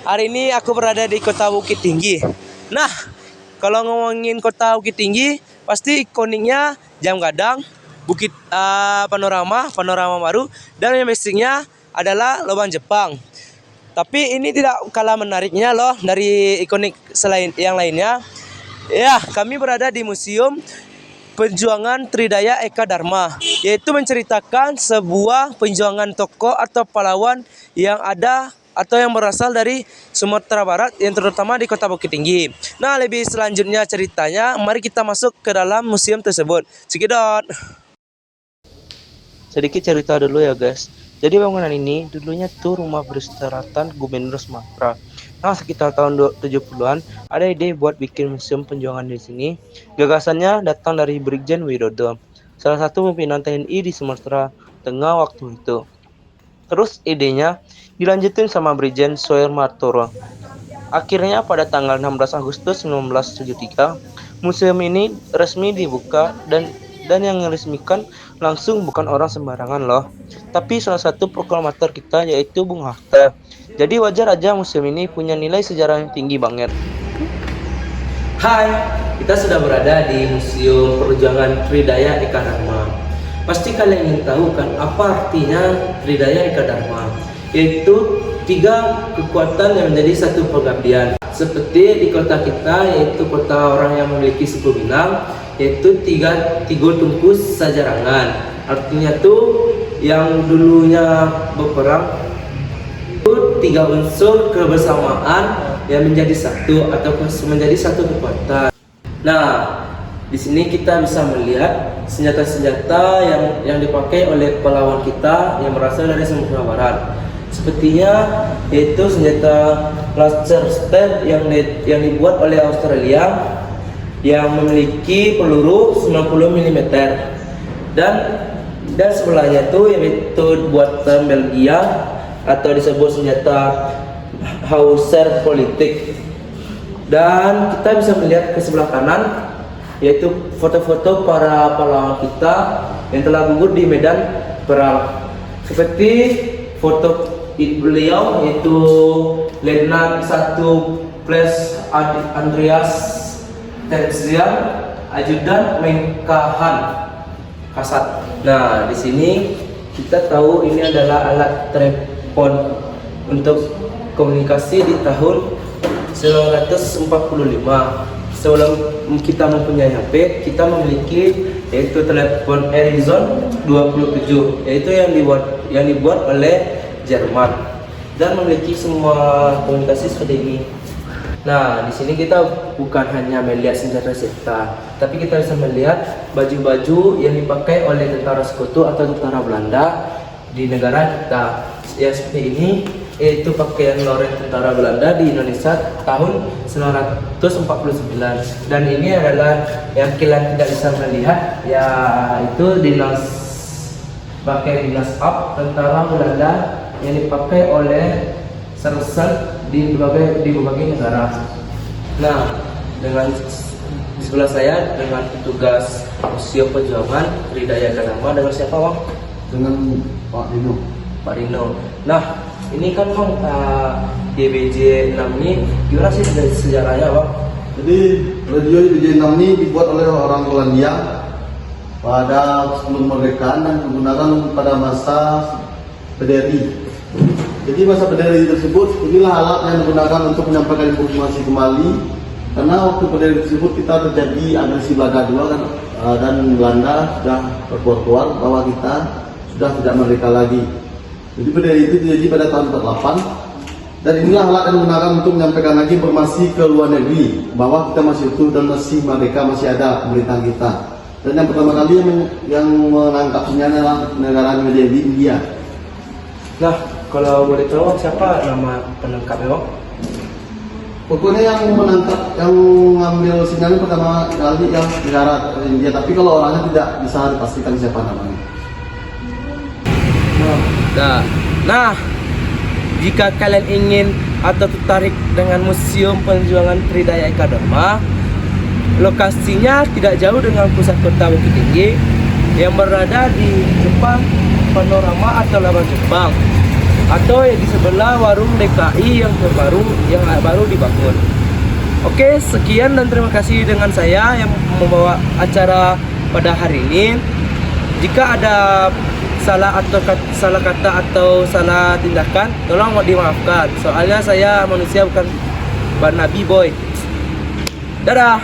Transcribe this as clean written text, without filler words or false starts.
Hari ini aku berada di kota Bukit Tinggi. Nah, kalau ngomongin kota Bukit Tinggi, pasti ikoniknya Jam Gadang, panorama baru, dan yang basicnya adalah Lubang Jepang. Tapi ini tidak kalah menariknya loh dari ikonik selain yang lainnya. Ya, kami berada di Museum Perjuangan Tridaya Eka Dharma, yaitu menceritakan sebuah perjuangan tokoh atau pahlawan yang ada atau yang berasal dari Sumatera Barat, yang terutama di kota Bukit Tinggi. Nah, lebih selanjutnya ceritanya, mari kita masuk ke dalam museum tersebut. Cekidot. Sedikit cerita dulu ya guys. Jadi bangunan ini dulunya tuh rumah peristirahatan Gubernur Sumatera. Nah, sekitar tahun 70-an ada ide buat bikin museum perjuangan di sini. Gagasannya datang dari Brigjen Widodo, salah satu pimpinan TNI di Sumatera Tengah waktu itu. Terus idenya dilanjutin sama Brigjen Soeharto. Akhirnya pada tanggal 16 Agustus 1973, museum ini resmi dibuka dan yang meresmikan langsung bukan orang sembarangan loh, tapi salah satu proklamator kita, yaitu Bung Hatta. Jadi wajar aja museum ini punya nilai sejarah yang tinggi banget. Hai, kita sudah berada di Museum Perjuangan Tridaya Eka Dharma. Pasti kalian ingin tahu kan apa artinya Tridaya Eka Dharma, yaitu 3 kekuatan yang menjadi satu pengabdian. Seperti di kota kita, yaitu kota orang yang memiliki suku Minang, yaitu tiga tungkus sajarangan. Artinya tuh yang dulunya berperang itu 3 unsur kebersamaan yang menjadi satu atau menjadi satu kekuatan. Nah, di sini kita bisa melihat senjata-senjata yang dipakai oleh pahlawan kita yang berasal dari Sumatera Barat. Sepertinya yaitu senjata laser stab yang dibuat oleh Australia yang memiliki peluru 90 mm, dan sebelahnya itu yaitu buatan Belgia atau disebut senjata Hauser politik. Dan kita bisa melihat ke sebelah kanan yaitu foto-foto para pahlawan kita yang telah gugur di medan perang. Seperti foto beliau yaitu Letnan 1 Ples Andreas Terzian, Ajudan Mengkahan Kasat. Nah, di sini kita tahu ini adalah alat telepon untuk komunikasi di tahun 1945. Sebelum kita mempunyai HP, kita memiliki yaitu telepon Ericsson 27, yaitu yang dibuat oleh Jerman dan memiliki semua komunikasi seperti ini. Nah, di sini kita bukan hanya melihat senjata-senjata, tapi kita bisa melihat baju-baju yang dipakai oleh tentara sekutu atau tentara Belanda di negara kita. Ya, seperti ini yaitu pakaian loreng tentara Belanda di Indonesia tahun 1949. Dan ini adalah yang kalian tidak bisa melihat, yaitu dinas up tentara Belanda yang dipakai oleh sersan di berbagai negara. Nah, di sebelah saya dengan petugas Museum Perjuangan Tridaya Eka Dharma, dengan siapa Bang? Dengan Pak Rino. Pak Rino. Nah, ini kan Bang, DBJ 6 ini gimana sih sejarahnya Bang? Jadi radio DBJ 6 ini dibuat oleh orang Polandia pada sebelum kemerdekaan dan digunakan pada masa PDRI. Jadi masa PDRI tersebut, inilah alat yang digunakan untuk menyampaikan informasi kembali, karena waktu PDRI tersebut kita terjadi agresi Belanda II kan, dan Belanda sudah berkuat bahwa kita sudah tidak merdeka lagi. Jadi PDRI itu terjadi pada tahun 48, dan inilah alat yang digunakan untuk menyampaikan lagi informasi ke luar negeri bahwa kita masih utuh dan masih merdeka, masih ada pemerintahan kita. Dan yang pertama kali yang menangkap sinyal adalah negara India. Nah, kalau boleh tahu siapa nama penangkapnya Bang? Pokoknya yang menangkap, yang mengambil sinyalnya pertama kali yang negara India, tapi kalau orangnya tidak bisa dipastikan siapa namanya. Nah, jika kalian ingin atau tertarik dengan Museum Perjuangan Tridaya Eka Dharma, lokasinya tidak jauh dengan pusat kota Bukit Tinggi yang berada di Jepang Panorama atau Lubang Jepang. atau di sebelah warung DKI yang baru dibangun. Oke, sekian dan terima kasih dengan saya yang membawa acara pada hari ini. Jika ada salah kata atau salah tindakan, tolong dimaafkan. Soalnya saya manusia bukan nabi boy. Dadah.